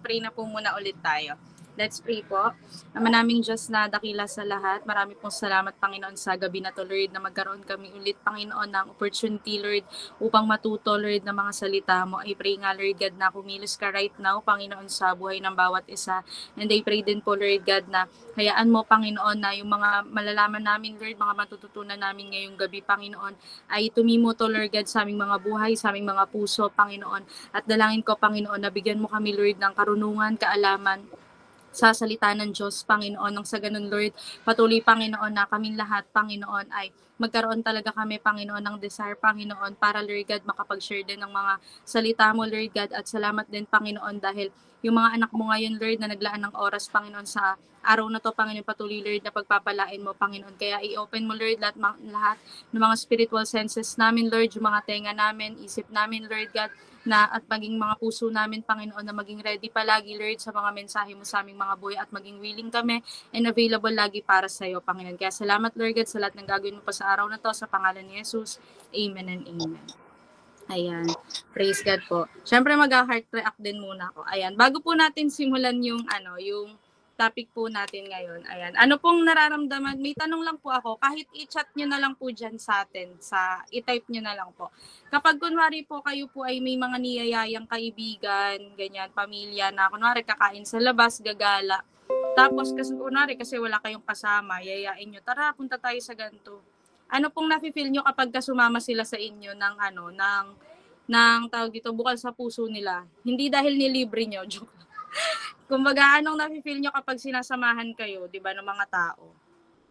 mag-pray na po muna ulit tayo. Let's pray po. Ama naming Diyos na dakila sa lahat, marami pong salamat, Panginoon, sa gabi na to, Lord, na magkaroon kami ulit, Panginoon, ng opportunity, Lord, upang matuto, Lord, ng mga salita mo. I pray nga, Lord God, na kumilos ka right now, Panginoon, sa buhay ng bawat isa. And I pray din po, Lord God, na hayaan mo, Panginoon, na yung mga malalaman namin, Lord, mga matututunan namin ngayong gabi, Panginoon, ay tumimo to, Lord God, sa aming mga buhay, sa aming mga puso, Panginoon. At dalangin ko, Panginoon, na bigyan mo kami, Lord, ng karunungan, kaalaman, sa salita ng Diyos, Panginoon. Nang sa ganun, Lord, patuloy, Panginoon, na kaming lahat, Panginoon, ay magkaroon talaga kami, Panginoon, ng desire, Panginoon, para, Lord God, makapag-share din ng mga salita mo, Lord God, at salamat din, Panginoon, dahil yung mga anak mo ngayon, Lord, na naglaan ng oras, Panginoon, sa araw na to, Panginoon, patuloy, Lord, na pagpapalain mo, Panginoon. Kaya i-open mo, Lord, lahat ng mga spiritual senses namin, Lord, yung mga tenga namin, isip namin, Lord God, na at maging mga puso namin, Panginoon, na maging ready palagi, Lord, sa mga mensahe mo sa aming mga buhay at maging willing kami and available lagi para sa iyo, Panginoon. Kaya salamat, Lord God, sa lahat ng gagawin mo pa sa araw na to, sa pangalan ni Jesus. Amen and amen. Ayan. Praise God po. Siyempre mag-heart react din muna ako. Ayan. Bago po natin simulan yung yung topic po natin ngayon. Ayan. Ano pong nararamdaman? May tanong lang po ako. Kahit i-chat nyo na lang po dyan sa atin. I-type nyo na lang po. Kapag kunwari po kayo po ay may mga niyayayang kaibigan, ganyan, pamilya na kunwari kakain sa labas, gagala. Tapos kunwari kasi wala kayong kasama, yayain nyo, tara punta tayo sa ganito. Ano pong nafe-feel nyo kapag sumama sila sa inyo ng tawag dito, bukal sa puso nila? Hindi dahil nilibre nyo, joke. Kumbaga, anong nafe-feel nyo kapag sinasamahan kayo, di ba, ng mga tao?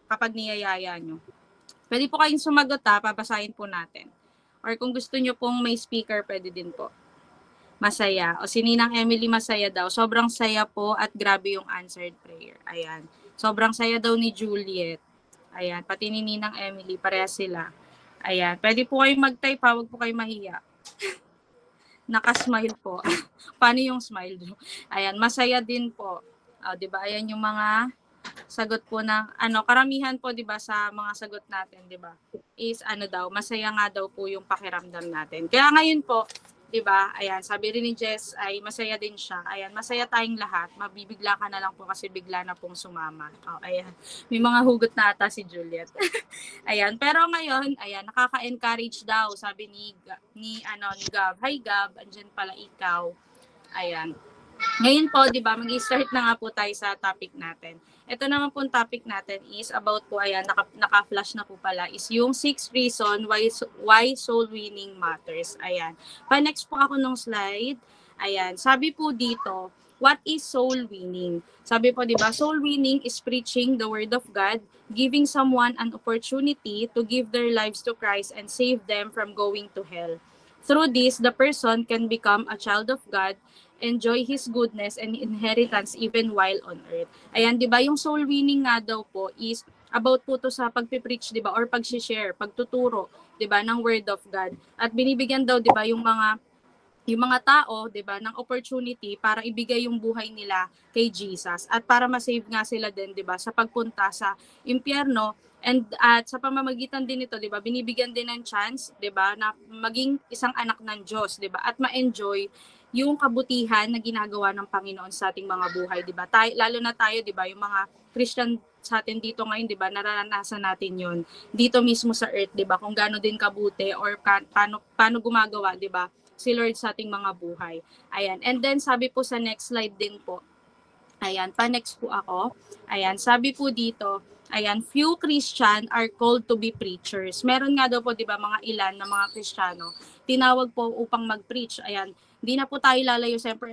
Kapag niyayaya nyo. Pwede po kayong sumagot papasahin po natin. Or kung gusto nyo pong may speaker, pwede din po. Masaya. O si Ninang Emily masaya daw. Sobrang saya po at grabe yung answered prayer. Ayan. Sobrang saya daw ni Juliet. Ayan. Pati ni Ninang Emily, parehas sila. Ayan. Pwede po kayong mag-type, huwag po kayong mahiya. Nakasmile po. Paano yung smile? Ayan, masaya din po. 'Di ba? Ayan yung mga sagot po ng karamihan po, 'di ba, sa mga sagot natin, 'di ba? Is daw, masaya nga daw po yung pakiramdam natin. Kaya ngayon po, 'di ba? Ayan, sabi rin ni Jess ay masaya din siya. Ayan, masaya tayong lahat. Mabibigla ka na lang po kasi bigla na pong sumama. Ayan. May mga hugot na ata si Juliet. Ayan, pero ngayon, ayan, nakaka-encourage daw, sabi ni Gab. Hi Gab, andyan pala ikaw. Ayan. Ngayon po, 'di ba, mag-start na nga po tayo sa topic natin. Ito naman po topic natin is about po, ayan, naka-flash na po pala, is yung 6 reason why soul winning matters. Ayan. Pa-next po ako nung slide. Ayan, sabi po dito, what is soul winning? Sabi po, 'di ba, soul winning is preaching the word of God, giving someone an opportunity to give their lives to Christ and save them from going to hell. Through this, the person can become a child of God, enjoy His goodness and inheritance even while on earth. Ayan, di ba, yung soul winning nga daw po is about po to sa pagpipreach, di ba, or pag-share, pagtuturo, di ba, ng word of God. At binibigyan daw, di ba, yung mga tao, 'di ba, ng opportunity para ibigay yung buhay nila kay Jesus at para ma-save nga sila din, 'di ba, sa pagpunta sa impyerno. And at sa pamamagitan din nito, 'di ba, binibigyan din ng chance, 'di ba, na maging isang anak ng Diyos, 'di ba, at ma-enjoy yung kabutihan na ginagawa ng Panginoon sa ating mga buhay, 'di ba? Lalo na tayo, 'di ba, yung mga Christian sa atin dito ngayon, 'di ba, nararanasan natin 'yon dito mismo sa earth, 'di ba? Kung gaano din kabuti or paano gumagawa, 'di ba, si Lord sa ating mga buhay. Ayan. And then sabi po sa next slide din po. Ayan, pa-next po ako. Ayan, sabi po dito, ayan, few Christian are called to be preachers. Meron nga daw po, 'di ba, mga ilan na mga Kristiyano tinawag po upang mag-preach. Ayan, hindi na po tayo lalayo, syempre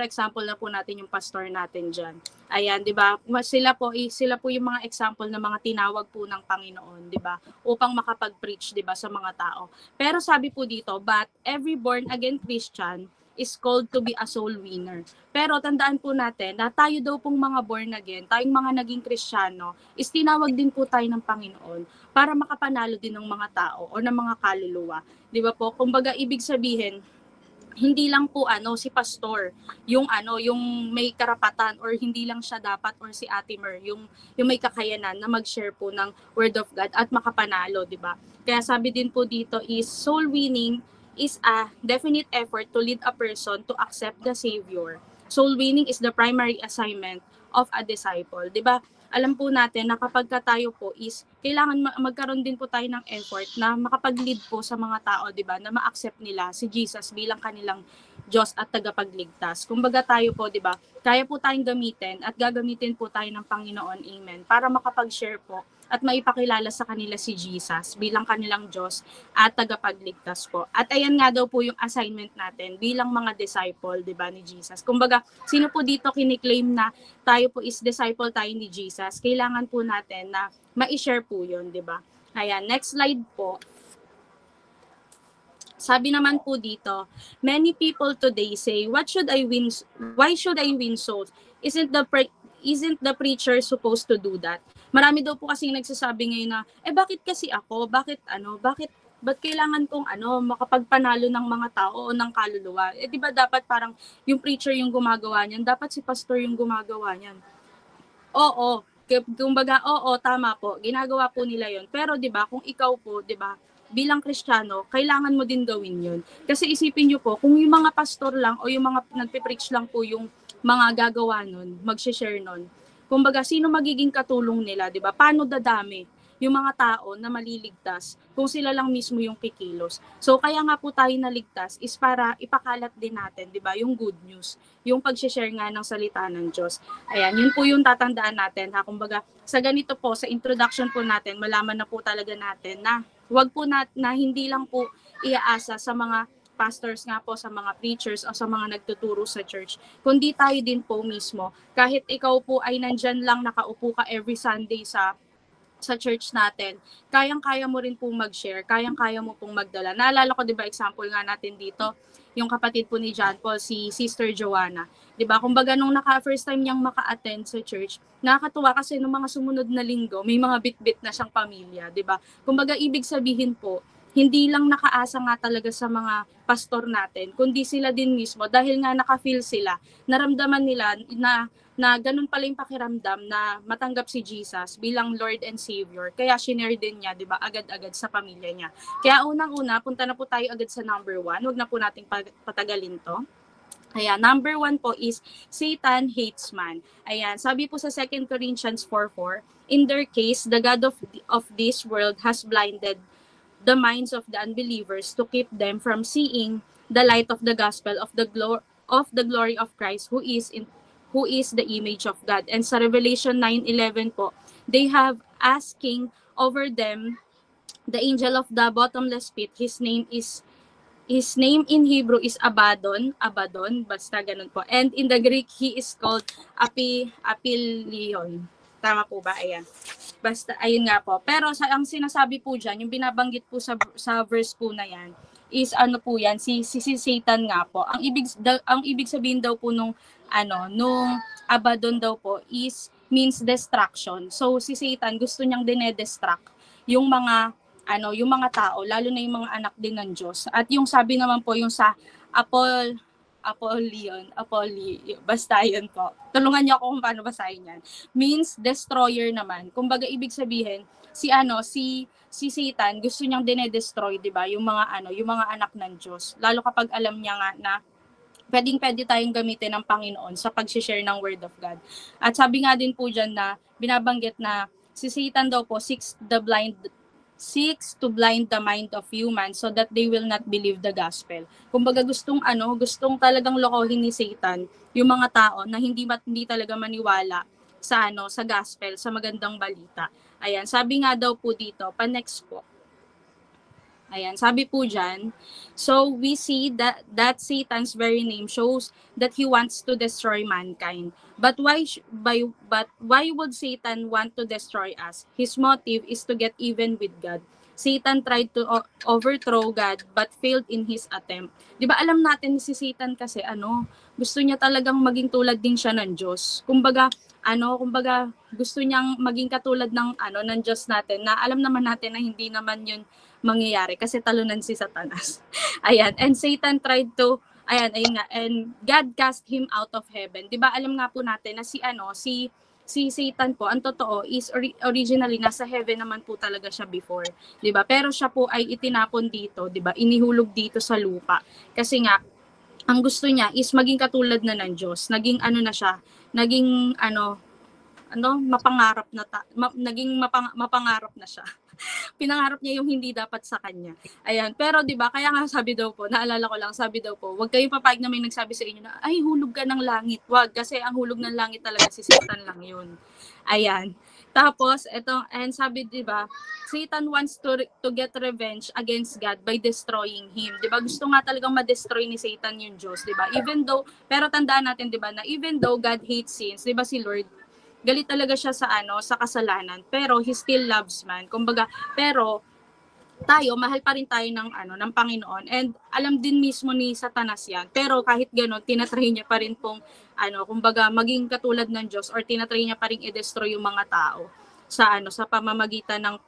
example na po natin yung pastor natin diyan. Ayan, 'di ba? Sila po yung mga example ng mga tinawag po ng Panginoon, 'di ba? Upang makapag-preach, 'di ba, sa mga tao. Pero sabi po dito, but every born again Christian is called to be a soul winner. Pero tandaan po natin na tayo daw pong mga born again, tayong mga naging Kristiyano, is tinawag din po tayo ng Panginoon para makapanalo din ng mga tao o ng mga kaluluwa. 'Di ba po? Kumbaga, ibig sabihin, hindi lang po si pastor yung may karapatan, or hindi lang siya dapat, or si Ate Mer yung may kakayanan na mag-share po ng word of God at makapanalo, 'di ba? Kaya sabi din po dito is soul winning is a definite effort to lead a person to accept the Savior soul winning is the primary assignment of a disciple. 'Di ba? Alam po natin na kapag tayo po is kailangan magkaroon din po tayo ng effort na makapag-lead po sa mga tao, 'di ba? Na ma-accept nila si Jesus bilang kanilang Diyos at tagapagligtas. Kumbaga tayo po, 'di ba? Kaya po tayong gamitin at gagamitin po tayo ng Panginoon. Amen. Para makapag-share po at maipakilala sa kanila si Jesus bilang kanilang Diyos at tagapagligtas po. At ayan nga daw po yung assignment natin bilang mga disciple, 'di ba, ni Jesus. Kumbaga, sino po dito kiniklaim na tayo po is disciple tayo ni Jesus? Kailangan po natin na ma-share po 'yon, 'di ba? Ayan, next slide po. Sabi naman po dito, many people today say, why should I win souls? Isn't the preacher supposed to do that? Marami daw po kasing nagsasabi ngayon na, bakit kasi ako? Ba't kailangan kong makapagpanalo ng mga tao o ng kaluluwa? Di ba dapat parang yung preacher yung gumagawa niyan? Dapat si pastor yung gumagawa niyan. Oo, kumbaga, tama po. Ginagawa po nila yon. Pero di ba kung ikaw po, di ba, bilang Kristiyano, kailangan mo din gawin yun. Kasi isipin nyo po, kung yung mga pastor lang o yung mga nagpe-preach lang po yung mga gagawa nun, mag-share nun, kumbaga, sino magiging katulong nila, di ba? Paano dadami yung mga tao na maliligtas kung sila lang mismo yung kikilos? So, kaya nga po tayo naligtas is para ipakalat din natin, di ba? Yung good news, yung pag-share nga ng salita ng Diyos. Ayan, yun po yung tatandaan natin, ha? Kumbaga, sa ganito po, sa introduction po natin, malaman na po talaga natin na wag po na hindi lang po iaasa sa mga pastors nga po, sa mga preachers o sa mga nagtuturo sa church, kundi tayo din po mismo. Kahit ikaw po ay nandyan lang nakaupo ka every Sunday sa church natin, kayang-kaya mo rin pong mag-share, kayang-kaya mo pong magdala. Naalala ko, di ba, example nga natin dito, yung kapatid po ni John Paul, si Sister Joanna. Di ba, kumbaga nung first time niyang maka-attend sa church, nakakatuwa kasi nung mga sumunod na linggo, may mga bit-bit na siyang pamilya, di ba? Kumbaga, ibig sabihin po, hindi lang nakaasa nga talaga sa mga pastor natin, kundi sila din mismo, dahil nga naka-feel sila, naramdaman nila na ganun pala yung pakiramdam na matanggap si Jesus bilang Lord and Savior. Kaya shinare din niya, di ba, agad-agad sa pamilya niya. Kaya unang-una, punta na po tayo agad sa number 1. Huwag na po nating patagalin to. Ayan, number 1 po is Satan hates man. Ayan, sabi po sa 2 Corinthians 4:4, in their case, the God of this world has blinded the minds of the unbelievers to keep them from seeing the light of the gospel of the glory of Christ who is the image of God. And sa Revelation 9:11 po, they have asking over them the angel of the bottomless pit. His name in Hebrew is Abaddon, basta ganun po. And in the Greek, he is called Apillion. Tama po ba? Ayan. Basta, ayun nga po. Pero ang sinasabi po dyan, yung binabanggit po sa verse po na yan, is po yan, si Satan nga po. Ang ibig sabihin daw po nung Abaddon daw po means destruction. So, si Satan gusto niyang dinedestruct yung mga tao, lalo na yung mga anak din ng Diyos. At yung sabi naman po, yung sa Apollion, basta yun po. Tulungan niyo ako kung paano basahin yan. Means destroyer naman. Kumbaga, ibig sabihin, si Satan, gusto niyang dinedestroy, di ba? Yung mga anak ng Diyos. Lalo kapag alam niya nga na pwede tayong gamitin ng Panginoon sa pag-share ng Word of God. At sabi nga din po dyan na, binabanggit na si Satan daw po seeks to blind the mind of humans so that they will not believe the gospel. Kumbaga gustong talagang lokohin ni Satan yung mga tao na hindi talaga maniwala sa gospel, sa magandang balita. Ayan, sabi nga daw po dito, next po. Ayan, sabi po dyan, so we see that Satan's very name shows that he wants to destroy mankind. But why would Satan want to destroy us? His motive is to get even with God. Satan tried to overthrow God but failed in his attempt. 'Di ba alam natin si Satan kasi gusto niya talagang maging tulad din siya ng Diyos. Kumbaga gusto niyang maging katulad ng Diyos natin, na alam naman natin na hindi naman 'yun mangyayari kasi talunan si Satanas. Ayan, and Satan tried to ayun nga, and God cast him out of heaven. 'Di ba alam nga po natin na si Satan po, ang totoo is originally nasa heaven naman po talaga siya before, 'di ba? Pero siya po ay itinapon dito, 'di ba? Inihulog dito sa lupa. Kasi nga ang gusto niya is maging katulad na ng Diyos. Naging ano na siya, naging mapangarap na mapangarap na siya. Pinangarap niya yung hindi dapat sa kanya. Ayan. Pero 'di ba, kaya nga sabi daw po, naalala ko lang, sabi daw po, huwag kayong papayag na may nagsabi sa inyo na ay hulog ka ng langit. Wag, kasi ang hulog ng langit talaga si Satan lang 'yun. Ayan. Tapos and sabi 'di ba, Satan wants to get revenge against God by destroying him. 'Di ba? Gusto nga talagang ma-destroy ni Satan yung Diyos, 'di ba? Even though, pero tandaan natin 'di ba, na even though God hates sins, 'di ba si Lord galit talaga siya sa sa kasalanan, pero he still loves man. Kumbaga, pero tayo mahal pa rin tayo ng Panginoon, and alam din mismo ni Satanas yan. Pero kahit gano'n, tinatry niya pa rin pong kumbaga maging katulad ng Diyos, or tinatry niya pa rin i-destroy yung mga tao sa pamamagitan ng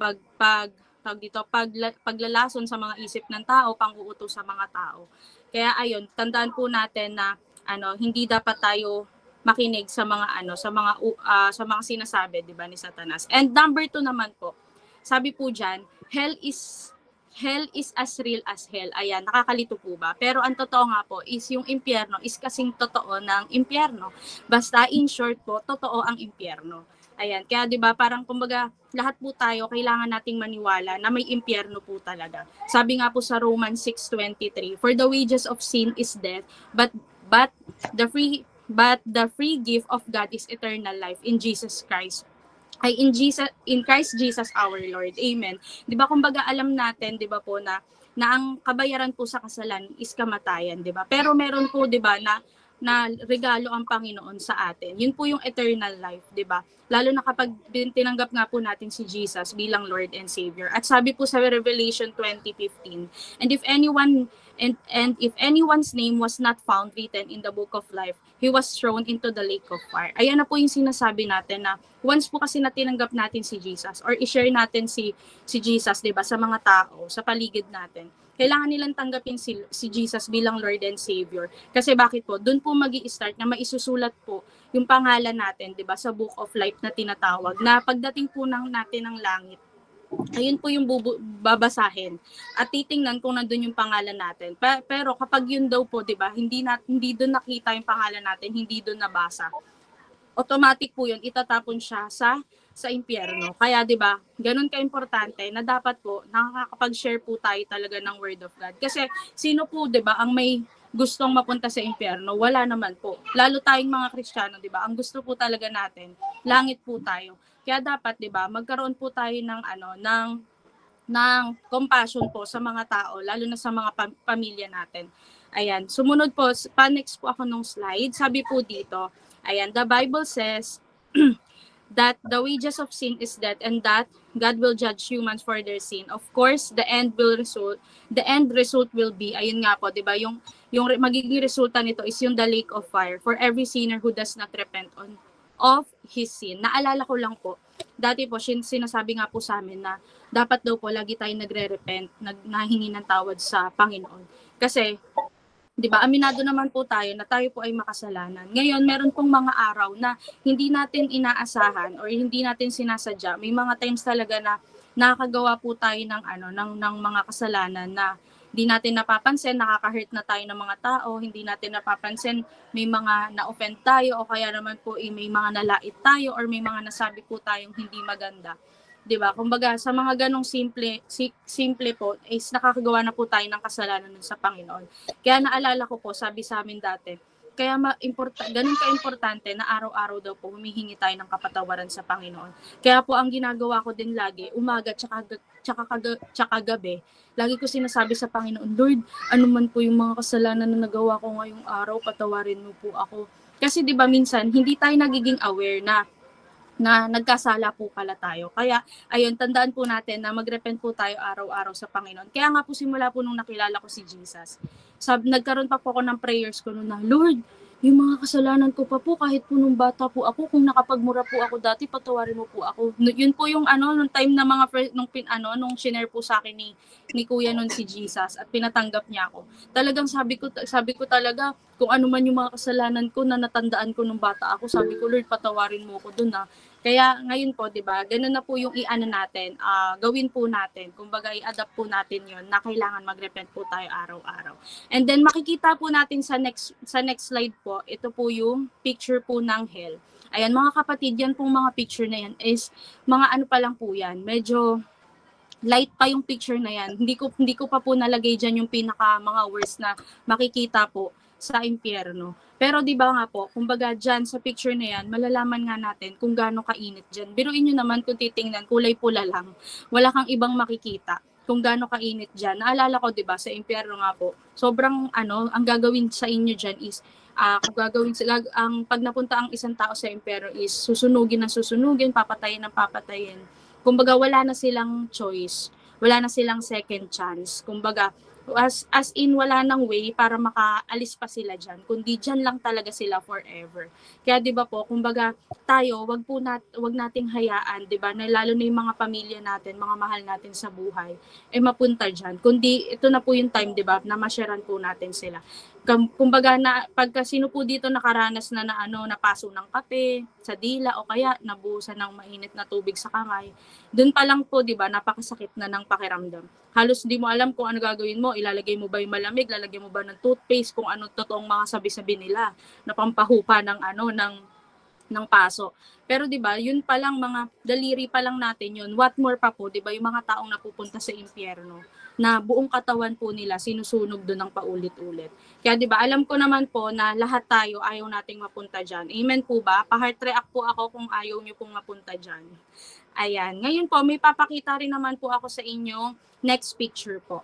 paglalason sa mga isip ng tao, pang-uutos sa mga tao. Kaya ayun, tandaan po natin na hindi dapat tayo makinig sa mga sa mga sinasabi, 'di ba, ni Satanas. And number 2 naman po, sabi po diyan, hell is as real as hell. Ayan, nakakalito po ba? Pero ang totoo nga po is yung impyerno is kasing totoo ng impyerno. Basta in short po, totoo ang impyerno. Ayan, kaya 'di ba, parang kumbaga lahat po tayo kailangan nating maniwala na may impyerno po talaga. Sabi nga po sa Romans 6:23, for the wages of sin is death, but the free gift of God is eternal life in Jesus Christ. In Christ Jesus our Lord. Amen. 'Di ba, kumbaga alam natin, 'di ba po, na ang kabayaran po sa kasalanan is kamatayan, 'di ba? Pero meron po, 'di ba, na regalo ang Panginoon sa atin. Yun po yung eternal life, 'di ba? Lalo na kapag tinanggap nga po natin si Jesus bilang Lord and Savior. At sabi po sa Revelation 20:15, and if anyone's name was not found written in the book of life, he was thrown into the lake of fire. Ayan na po yung sinasabi natin, na once po kasi na tinanggap natin si Jesus, or i-share natin si Jesus, 'di ba, sa mga tao sa paligid natin, kailangan nilang tanggapin si Jesus bilang Lord and Savior. Kasi bakit po? Doon po magi-start na maisusulat po yung pangalan natin, 'di ba, sa book of life na tinatawag, na pagdating po natin ng langit, ayun po yung babasahin at titingnan kung nandun yung pangalan natin. Pero kapag yun daw po, 'di ba, hindi doon nakita yung pangalan natin, hindi doon nabasa, automatic po yun, itatapon siya sa impyerno. Kaya 'di ba, ganun ka-importante na dapat po nakakapag-share po tayo talaga ng word of God. Kasi sino po, 'di ba, ang may gustong mapunta sa impyerno? Wala naman po. Lalo tayong mga Kristiyano, 'di ba? Ang gusto po talaga natin, langit po tayo. Kaya dapat, 'di ba, magkaroon po tayo ng compassion po sa mga tao, lalo na sa mga pamilya natin. Ayan, sumunod po, pa-next po ako nung slide. Sabi po dito, ayan, the Bible says that the wages of sin is death, and that God will judge humans for their sin. Of course, the end result will be, ayun nga po, 'di ba? Yung magiging resulta nito is yung the lake of fire for every sinner who does not repent of his sin. Naalala ko lang po, dati po sinasabi nga po sa amin na dapat daw po lagi tayong nagre-repent, nahingi ng tawad sa Panginoon. Kasi 'di ba, aminado naman po tayo na tayo po ay makasalanan. Ngayon, meron pong mga araw na hindi natin inaasahan or hindi natin sinasadya. May mga times talaga na nakakagawa po tayo ng mga kasalanan na hindi natin napapansin, nakaka-hurt na tayo ng mga tao, hindi natin napapansin, may mga na-offend tayo, o kaya naman po may mga nalait tayo, or may mga nasabi po tayong hindi maganda. 'Di ba? Kumbaga sa mga ganong simple po is nakakagawa na po tayo ng kasalanan sa Panginoon. Kaya naalala ko po, sabi sa amin dati, kaya ganun ka-importante na araw-araw daw po humihingi tayo ng kapatawaran sa Panginoon. Kaya po ang ginagawa ko din lagi, umaga tsaka gabi, lagi ko sinasabi sa Panginoon, Lord, ano man po yung mga kasalanan na nagawa ko ngayong araw, patawarin mo po ako. Kasi 'di ba, minsan hindi tayo nagiging aware na nagkasala po pala tayo. Kaya, ayun, tandaan po natin na magrepent po tayo araw-araw sa Panginoon. Kaya nga po, simula po nung nakilala ko si Jesus, nagkaroon pa po ako ng prayers ko noon na, Lord, yung mga kasalanan ko pa po kahit po nung bata po ako, kung nakapagmura po ako dati, patawarin mo po ako. Yun po yung ano, nung time na mga nung shinare po sa akin ni Kuya nun si Jesus at pinatanggap niya ako. Talagang sabi ko talaga kung ano man yung mga kasalanan ko na natandaan ko nung bata ako, sabi ko, Lord, patawarin mo ako dun na. Kaya ngayon po, 'di ba? Ganun na po yung iano natin, gawin po natin. Kumbaga i-adapt po natin 'yon na kailangan mag-repent po tayo araw-araw. And then makikita po natin sa next slide po, ito po yung picture po ng hell. Ayan mga kapatid, yan pong mga picture na yan is mga ano pa lang po yan. Medyo light pa yung picture na yan. Hindi ko pa po nalagay diyan yung pinaka mga words na makikita po sa impyerno. Pero 'di ba nga po, kumbaga diyan sa picture na yan, malalaman nga natin kung gaano kainit diyan. Biruin niyo naman kung titingnan, kulay pula lang. Wala kang ibang makikita kung gaano kainit diyan. Naalala ko 'di ba sa impyerno nga po, sobrang ano, ang gagawin sa inyo diyan is kung gagawin ang pag napunta ang isang tao sa impyerno is susunugin ng susunugin, papatayin ng papatayin. Kumbaga wala na silang choice, wala na silang second chance. Kumbaga as in wala nang way para makaalis pa sila diyan, kundi diyan lang talaga sila forever. Kaya 'di ba po, kumbaga tayo, wag nating hayaan, 'di ba, na lalo na yung mga pamilya natin, mga mahal natin sa buhay, mapunta diyan. Kundi ito na po yung time, 'di ba, na ma-sharean po natin sila. Kumbaga na pagka sino po dito nakaranas na napaso ng kape sa dila o kaya nabuhusan ng mainit na tubig sa kamay, doon pa lang po 'di ba napakasakit na ng pakiramdam. Halos di mo alam kung ano gagawin mo, ilalagay mo ba yung malamig, lalagyan mo ba ng toothpaste, kung ano totoong mga sabi-sabi nila na pampahupa ng paso. Pero 'di ba, yun pa lang mga daliri pa lang natin yun. What more pa po, 'di ba, yung mga taong napupunta sa impyerno na buong katawan po nila sinusunog doon ng paulit-ulit. Kaya 'di ba, alam ko naman po na lahat tayo ayaw nating mapunta diyan. Amen po ba? Pa-heart react po ako kung ayaw niyo pong mapunta diyan. Ayan. Ngayon po, may papakita rin naman po ako sa inyo next picture po.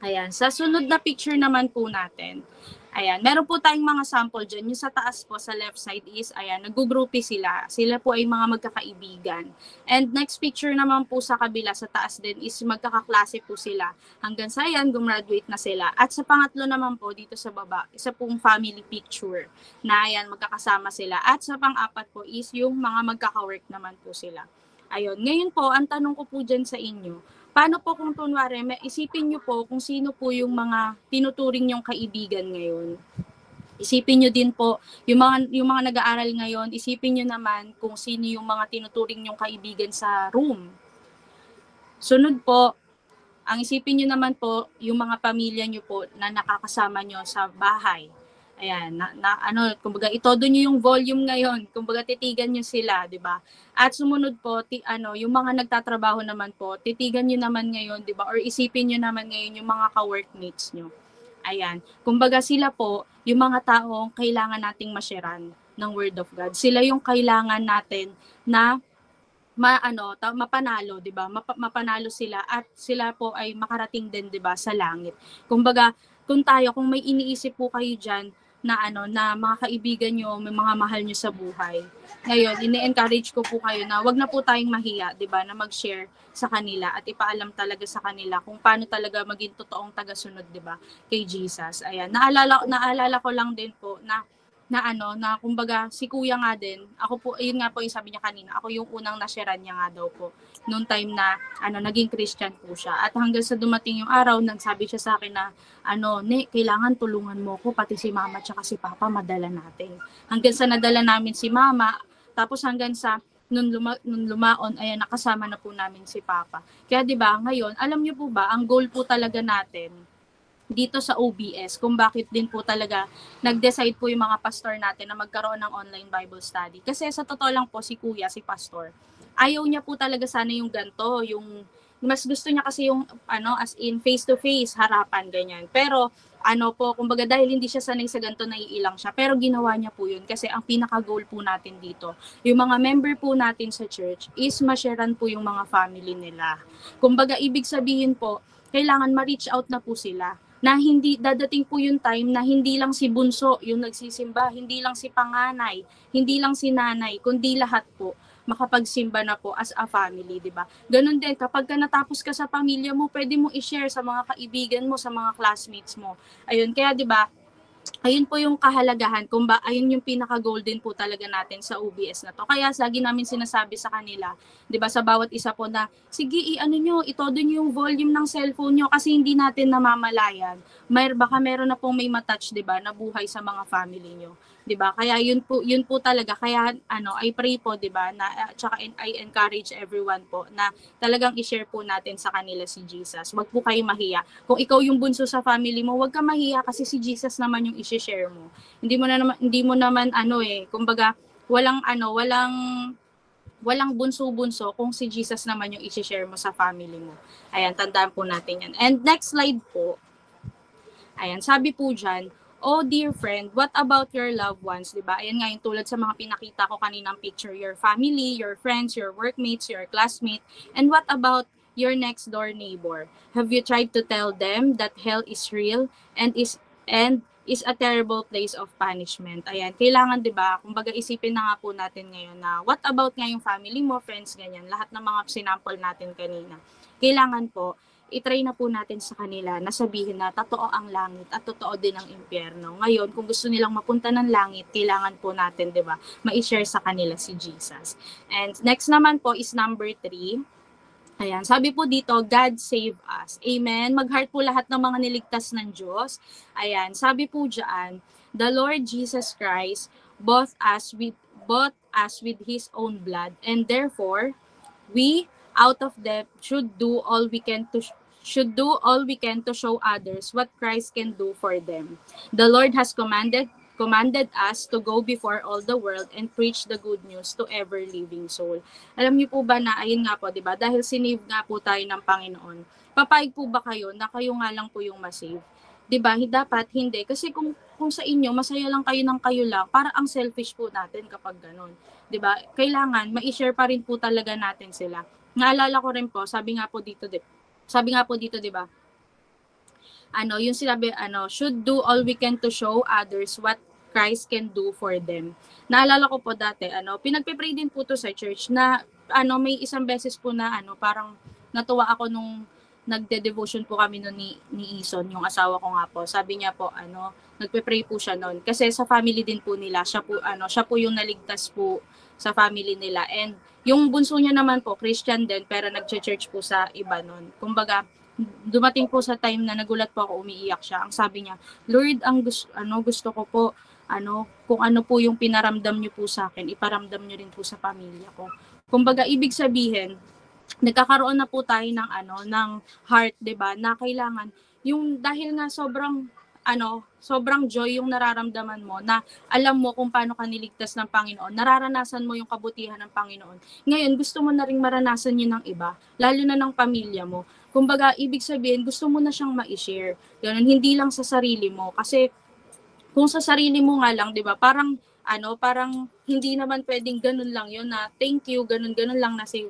Ayan. Sa sunod na picture naman po natin, ayan, meron po tayong mga sample dyan. Yung sa taas po, sa left side is, ayan, nag-groupie sila. Sila po ay mga magkakaibigan. And next picture naman po sa kabila, sa taas din, is magkakaklase po sila. Hanggang sa ayan, gumraduate na sila. At sa pangatlo naman po, dito sa baba, isa pong family picture na ayan, magkakasama sila. At sa pang-apat po is yung mga magkaka-work naman po sila. Ayun. Ngayon po, ang tanong ko po dyan sa inyo, paano po kung tunwari, isipin nyo po kung sino po yung mga tinuturing nyong kaibigan ngayon. Isipin nyo din po, yung mga nag-aaral ngayon, isipin nyo naman kung sino yung mga tinuturing nyong kaibigan sa room. Sunod po, ang isipin nyo naman po, yung mga pamilya nyo po na nakakasama nyo sa bahay. Ayan, kumbaga itodo nyo yung volume ngayon, kumbaga titigan nyo sila, 'di ba? At sumunod po, yung mga nagtatrabaho naman po, titigan nyo naman ngayon, 'di ba? Or isipin nyo naman ngayon yung mga ka-workmates nyo. Ayan, kumbaga sila po, yung mga taong kailangan nating masharean ng Word of God. Sila yung kailangan natin na mapanalo, 'di ba? Mapanalo sila at sila po ay makarating din, 'di ba, sa langit. Kumbaga, kung may iniisip po kayo diyan na na mga kaibigan niyo, may mga mahal niyo sa buhay. Ngayon, ini-encourage ko po kayo na wag na po tayong mahiya, 'di ba, na mag-share sa kanila at ipaalam talaga sa kanila kung paano talaga maging totoong tagasunod, 'di ba, kay Jesus. Ayan, naalala ko lang din po na kumbaga si kuya nga din, ako po, ayun nga po yung sabi niya kanina, ako yung unang nasharean niya nga daw po noong time na naging Christian po siya. At hanggang sa dumating yung araw, nagsabi siya sa akin na kailangan tulungan mo ko, pati si mama at si papa madala natin. Hanggang sa nadala namin si mama, tapos hanggang sa nung lumaon, ayan, nakasama na po namin si papa. Kaya 'di ba, ngayon, alam niyo po ba, ang goal po talaga natin dito sa OBS, kung bakit din po talaga nag-decide po yung mga pastor natin na magkaroon ng online Bible study. Kasi sa totoo lang po, si kuya, si pastor, ayaw niya po talaga sana yung ganto, yung mas gusto niya kasi yung as in face to face, harapan, ganyan. Pero kumbaga dahil hindi siya sanay sa ganto, naiilang siya. Pero ginawa niya po yun kasi ang pinaka-goal po natin dito, yung mga member po natin sa church is ma-sharean po yung mga family nila. Kumbaga ibig sabihin po, kailangan ma-reach out na po sila na hindi dadating po yung time na hindi lang si bunso yung nagsisimba, hindi lang si panganay, hindi lang si nanay, kundi lahat po makapagsimba na po as a family, di ba? Ganun din, kapag ka natapos ka sa pamilya mo, pwede mo i-share sa mga kaibigan mo, sa mga classmates mo. Ayun, kaya di ba, ayun po yung kahalagahan, ayun yung pinaka-golden po talaga natin sa OBS na to. Kaya lagi namin sinasabi sa kanila, 'di ba, sa bawat isa po na, sige, i-ano nyo, itodo nyo yung volume ng cellphone nyo kasi hindi natin namamalayan. Baka meron na pong may matouch, 'di ba, na buhay sa mga family nyo. 'Di ba? Kaya yun po talaga. Kaya I pray po, 'di ba, na tsaka I encourage everyone po na talagang i-share po natin sa kanila si Jesus. Wag po kayo mahiya. Kung ikaw yung bunso sa family mo, wag ka mahiya kasi si Jesus naman yung i-share mo. Hindi mo naman kumbaga walang bunso-bunso kung si Jesus naman yung i-share mo sa family mo. Ayan, tandaan po natin yan. And next slide po. Ayan, sabi po dyan, oh dear friend, what about your loved ones? Diba? Ayan nga yung tulad sa mga pinakita ko kaninang picture, your family, your friends, your workmates, your classmate, and what about your next door neighbor? Have you tried to tell them that hell is real and is a terrible place of punishment? Ayan, kailangan 'di ba? Kumbaga isipin na nga po natin ngayon na what about nga yung family mo, friends, ganyan, lahat ng mga sinample natin kanina. Kailangan po i-try na po natin sa kanila na sabihin na totoo ang langit at totoo din ang impyerno. Ngayon, kung gusto nilang mapunta ng langit, kailangan po natin, 'di ba, ma-share sa kanila si Jesus. And next naman po is number 3. Ayan, sabi po dito, God save us. Amen. Mag-heart po lahat ng mga niligtas ng Diyos. Ayan, sabi po diyan, the Lord Jesus Christ bought us with His own blood, and therefore we out of debt should do all we can to show others what Christ can do for them. The Lord has commanded us to go before all the world and preach the good news to ever living soul. Alam niyo po ba na ayun nga po, 'di ba? Dahil sinave nga po tayo ng Panginoon. Papayag po ba kayo na kayo nga lang po yung masave? 'Di ba? Dapat hindi kasi kung sa inyo masaya lang kayo ng kayo lang, para ang selfish po natin kapag ganun. 'Di ba? Kailangan ma-share pa rin po talaga natin sila. Naalala ko rin po, sabi nga po dito, 'di ba? Yung sinabi, should do all we can to show others what Christ can do for them. Naalala ko po dati, pinagpe-pray din po to sa church na may isang beses po na parang natuwa ako nung nagde-devotion po kami noon ni Ison, yung asawa ko nga po. Sabi niya po, nagpe-pray po siya noon kasi sa family din po nila, siya po yung naligtas po sa family nila. And yung bunso niya naman po, Christian din, pero nagche-church po sa iba noon. Kumbaga, dumating po sa time na nagulat po ako, umiiyak siya. Ang sabi niya, Lord, gusto ko po, kung ano po yung pinaramdam niyo po sa akin, iparamdam niyo rin po sa pamilya ko. Kumbaga, ibig sabihin, nagkakaroon na po tayo ng heart, 'di ba? Na kailangan yung dahil nga sobrang joy yung nararamdaman mo na alam mo kung paano ka niligtas ng Panginoon. Nararanasan mo yung kabutihan ng Panginoon. Ngayon, gusto mo na ring maranasan yun ng iba, lalo na ng pamilya mo. Kumbaga, ibig sabihin, gusto mo na siyang ma-share. Ganun, hindi lang sa sarili mo. Kasi kung sa sarili mo nga lang, 'di ba? Parang hindi naman pwedeng ganun lang 'yon na thank you, ganun lang na save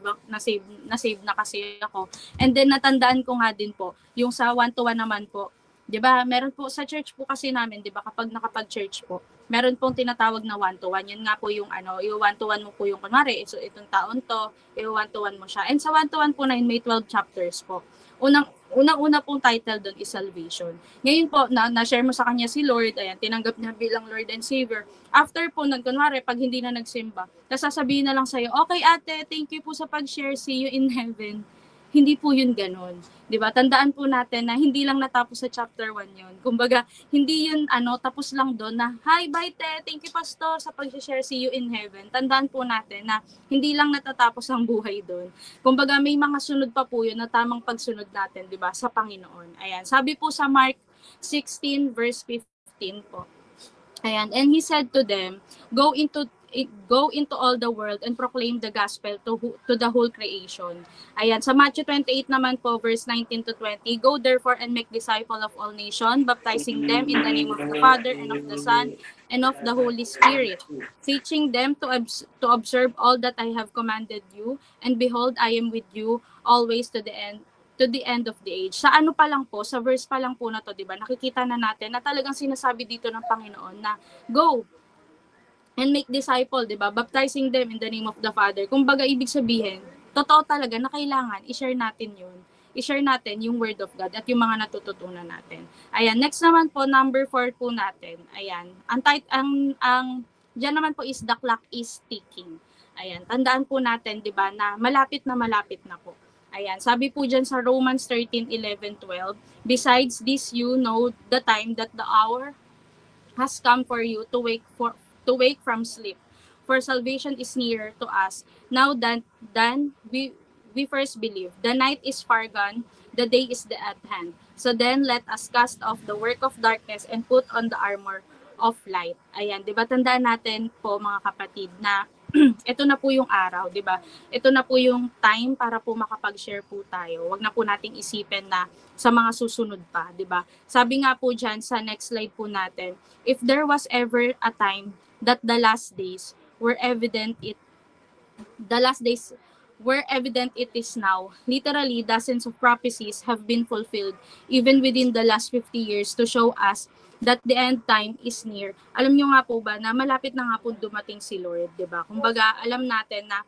na kasi ako. And then natandaan ko nga din po, yung sa 1-to-1 naman po, 'di ba? Meron po sa church po kasi namin, 'di ba, kapag nakapag-church po, meron pong tinatawag na 1-to-1. Yan nga po yung yung 1-to-1 mo po yung kunwari, so itong taon to, yung 1-to-1 mo siya. And sa 1-to-1 po na yun, may 12 chapters po. Unang-una pong title doon is salvation. Ngayon po, na-share mo sa kanya si Lord, ayan, tinanggap niya bilang Lord and Savior. After po, kunwari, pag hindi na nagsimba, sasabihin na lang sa'yo, okay ate, thank you po sa pag-share, see you in heaven. Hindi po yun ganun. 'Di ba? Tandaan po natin na hindi lang natapos sa chapter 1 yun. Kumbaga, hindi yun tapos lang doon na, hi, bye te, thank you pastor sa pag-share, see you in heaven. Tandaan po natin na hindi lang natatapos ang buhay doon. Kumbaga, may mga sunod pa po yun na tamang pagsunod natin, 'di ba, sa Panginoon. Ayan, sabi po sa Mark 16 verse 15 po. Ayan, and he said to them, go into all the world and proclaim the gospel to the whole creation. Ayan, sa Matthew 28 naman po, verse 19 to 20, go therefore and make disciple of all nations, baptizing them in the name of the Father and of the Son and of the Holy Spirit, teaching them to observe all that I have commanded you, and behold, I am with you always to the end of the age. Sa pa lang po, sa verse pa lang po na to, 'di ba? Nakikita na natin na talagang sinasabi dito ng Panginoon na go and make disciple, 'di ba? Baptizing them in the name of the Father. Kumbaga ibig sabihin, totoo talaga na kailangan i-share natin 'yun. i-share natin yung Word of God at yung mga natututunan natin. Ayan, next naman po, number 4 po natin. Ayan, diyan naman po is the clock is ticking. Ayan, tandaan po natin, di ba, na malapit na po. Ayan, sabi po dyan sa Romans 13:11-12, besides this you know the time that the hour has come for you to wake from sleep. For salvation is nearer to us now than we first believed. The night is far gone, the day is at hand. So then let us cast off the work of darkness and put on the armor of light. Ayan, 'di ba? Tandaan natin po mga kapatid na ito na po yung araw, 'di ba? Ito na po yung time para po makapag-share po tayo. Wag na po nating isipin na sa mga susunod pa, 'di ba? Sabi nga po diyan sa next slide po natin, if there was ever a time that the last days were evident it is now. Literally, dozens of prophecies have been fulfilled even within the last 50 years to show us that the end time is near. Alam nyo nga po ba na malapit na nga po dumating si Lord, di ba? Kumbaga, alam natin na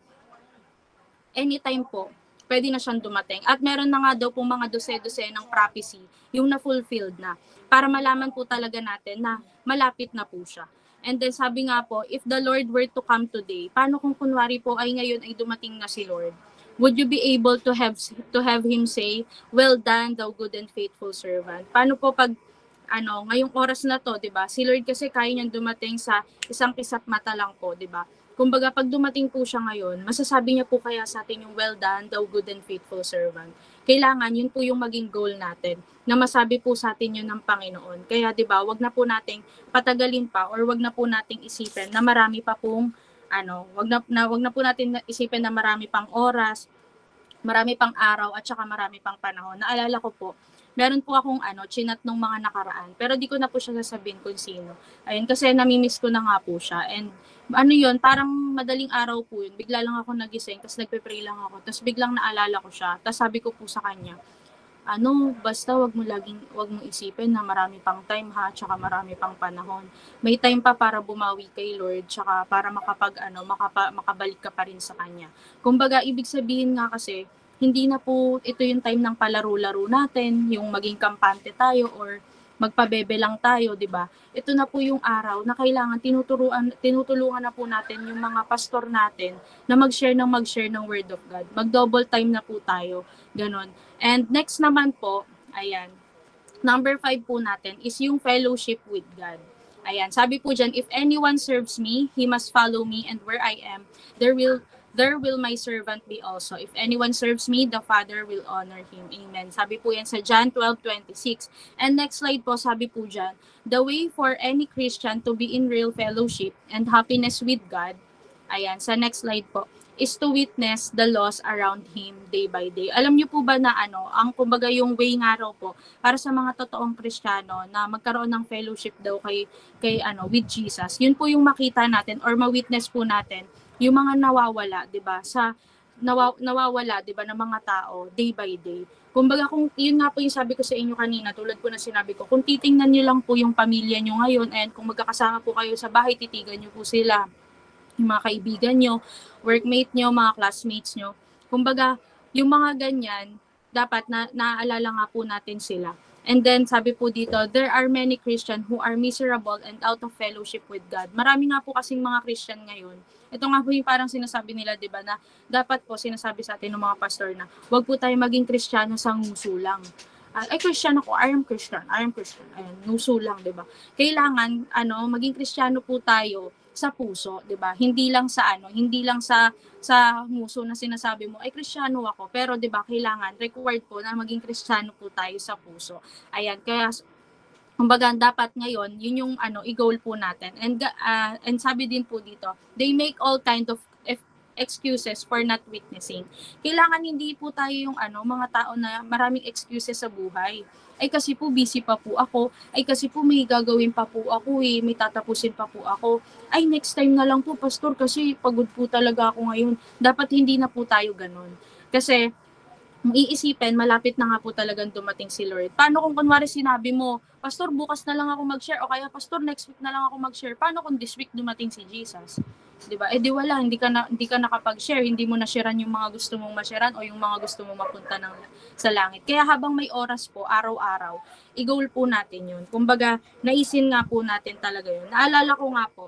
anytime po, pwede na siyang dumating. At meron na nga daw pong mga dose-dose ng prophecy, yung na-fulfilled na, para malaman po talaga natin na malapit na po siya. And then sabi nga po, if the Lord were to come today, paano kung kunwari po ay ngayon ay dumating na si Lord? Would you be able to have him say, well done, thou good and faithful servant? Paano po pag ngayong oras na to, 'di ba? Si Lord kasi kaya niyang dumating sa isang kisap mata lang po, 'di ba? Kumbaga pag dumating po siya ngayon, masasabi niya po kaya sa atin yung well done, thou good and faithful servant. Kailangan yun po yung maging goal natin, na masabi po sa atin yun ng Panginoon. Kaya 'di ba, wag na po nating patagalin pa or wag na po nating isipin na marami pa pong wag na po natin isipin na marami pang oras, marami pang araw at saka marami pang panahon. Naalala ko po, meron po akong chinat nung mga nakaraan, pero di ko na po siya sasabihin kung sino. Ayun, kasi namimiss ko na nga po siya. And yun, parang madaling araw po yun. Bigla lang ako nagising, tapos nagpe-pray lang ako. Tapos biglang naalala ko siya. Tapos sabi ko po sa kanya, basta wag mong isipin na marami pang time ha, tsaka marami pang panahon. May time pa para bumawi kay Lord, tsaka para makabalik ka pa rin sa Kanya. Kumbaga, ibig sabihin nga kasi, hindi na po ito yung time ng palaro-laro natin, yung maging kampante tayo or magpabebe lang tayo, di ba? Ito na po yung araw na kailangan tinutulungan na po natin yung mga pastor natin na mag-share ng Word of God. Mag-double time na po tayo, ganon. And next naman po, ayan, number 5 po natin is yung fellowship with God. Ayan, sabi po dyan, if anyone serves me, he must follow me, and where I am, there will my servant be also. If anyone serves me, the Father will honor him. Amen. Sabi po yan sa John 12:26. And next slide po, sabi po dyan, the way for any Christian to be in real fellowship and happiness with God, ayan, sa next slide po, is to witness the loss around him day by day. Alam niyo po ba na ang kumbaga yung way nga raw po para sa mga totoong Kristiyano na magkaroon ng fellowship daw kay with Jesus. Yun po yung makita natin or ma-witness po natin yung mga nawawala, 'di ba? Nawawala, 'di ba, ng mga tao day by day. Kumbaga kung yun nga po yung sabi ko sa inyo kanina, tulad po na sinabi ko, kung titingnan niyo lang po yung pamilya niyo ngayon and kung magkakasama po kayo sa bahay, titigan niyo po sila, yung mga kaibigan nyo, workmate nyo, mga classmates nyo. Kumbaga, yung mga ganyan, dapat naaalala nga po natin sila. And then, sabi po dito, there are many Christians who are miserable and out of fellowship with God. Marami nga po kasing mga Christian ngayon. Ito nga po yung parang sinasabi nila, di ba, na dapat po sinasabi sa atin ng mga pastor na wag po tayo maging Kristiyano sa nguso lang. Ay, Kristiyano ko, I am Christian. Ayan, nguso lang, di ba? Kailangan, maging Kristiyano po tayo sa puso, 'di ba? Hindi lang sa nguso na sinasabi mo ay Kristiyano ako, pero 'di ba, kailangan required po na maging Kristiyano po tayo sa puso. Ayan, kaya kumbaga dapat ngayon yun yung i-goal po natin. And sabi din po dito, they make all kind of excuses for not witnessing. Kailangan hindi po tayo yung mga tao na maraming excuses sa buhay. Ay kasi po busy pa po ako, ay kasi po may gagawin pa po ako may tatapusin pa po ako. Ay next time na lang po pastor kasi pagod po talaga ako ngayon. Dapat hindi na po tayo ganun. Kasi iisipin, malapit na nga po talagang dumating si Lord. Paano kung kunwari sinabi mo, pastor bukas na lang ako mag-share o kaya pastor next week na lang ako mag-share. Paano kung this week dumating si Jesus? 'di ba? Di wala, hindi ka nakapag-share, hindi mo na-sharean yung mga gusto mong ma-sharean o yung mga gusto mong mapunta sa langit. Kaya habang may oras po, araw-araw, i-goal po natin yun. Kumbaga, naisin nga po natin talaga yun. Naalala ko nga po,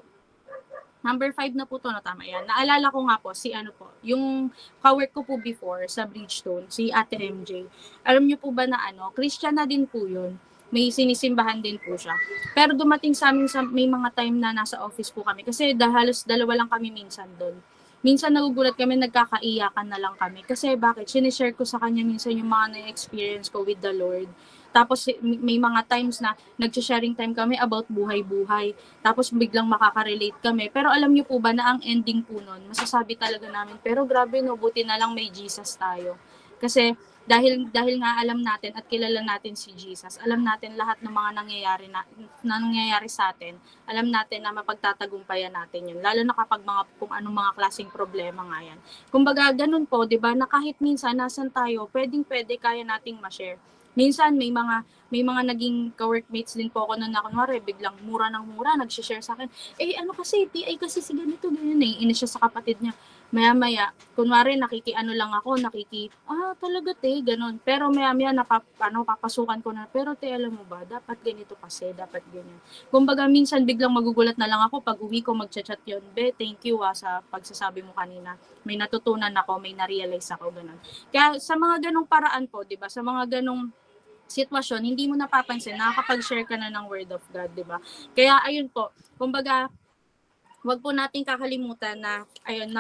number 5 na po to, no, tama yan. Naalala ko nga po, si ano po, yung kawork ko po before sa Bridgestone, si Ate MJ. Alam niyo po ba na ano, Christian na din po yun. May sinisimbahan din po siya. Pero dumating sa amin, may mga time na nasa office po kami. Kasi halos dalawa lang kami minsan doon. Minsan nagugulat kami, nagkakaiyakan na lang kami. Kasi bakit? Sinishare ko sa kanya minsan yung mga na-experience ko with the Lord. Tapos may mga times na nag-sharing time kami about buhay-buhay. Tapos biglang makaka-relate kami. Pero alam niyo po ba na ang ending po nun, masasabi talaga namin, pero grabe no, buti na lang may Jesus tayo. Kasi dahil nga alam natin at kilala natin si Jesus, alam natin lahat ng mga nangyayari sa atin, alam natin na mapagtatagumpayan natin yun. Lalo na kapag kung anong mga klaseng problema nga yan. Kumbaga, ganun po, di ba, na kahit minsan nasan tayo, pwede kaya nating ma-share. Minsan may mga naging ka-workmates din po ako na kunwari biglang mura ng mura nagshi-share sa akin. Ano kasi TI kasi si ganito ganyan inis siya sa kapatid niya. Maya kunwari nakikiano lang ako, talaga te, ganun. Pero maya papasukan ko na, pero te, alam mo ba, dapat ganito kasi, dapat ganyan. Kumbaga minsan biglang magugulat na lang ako pag uwi ko magchat-chat yun, be, thank you sa pagsasabi mo kanina. May natutunan ako, may na-realize ako, ganun. Kaya sa mga ganung paraan po, 'di ba? Sa mga ganung sitwasyon, hindi mo napapansin, nakakapag-share ka na ng word of God, di ba? Kaya ayun po, kumbaga, wag po nating kakalimutan na, ayun,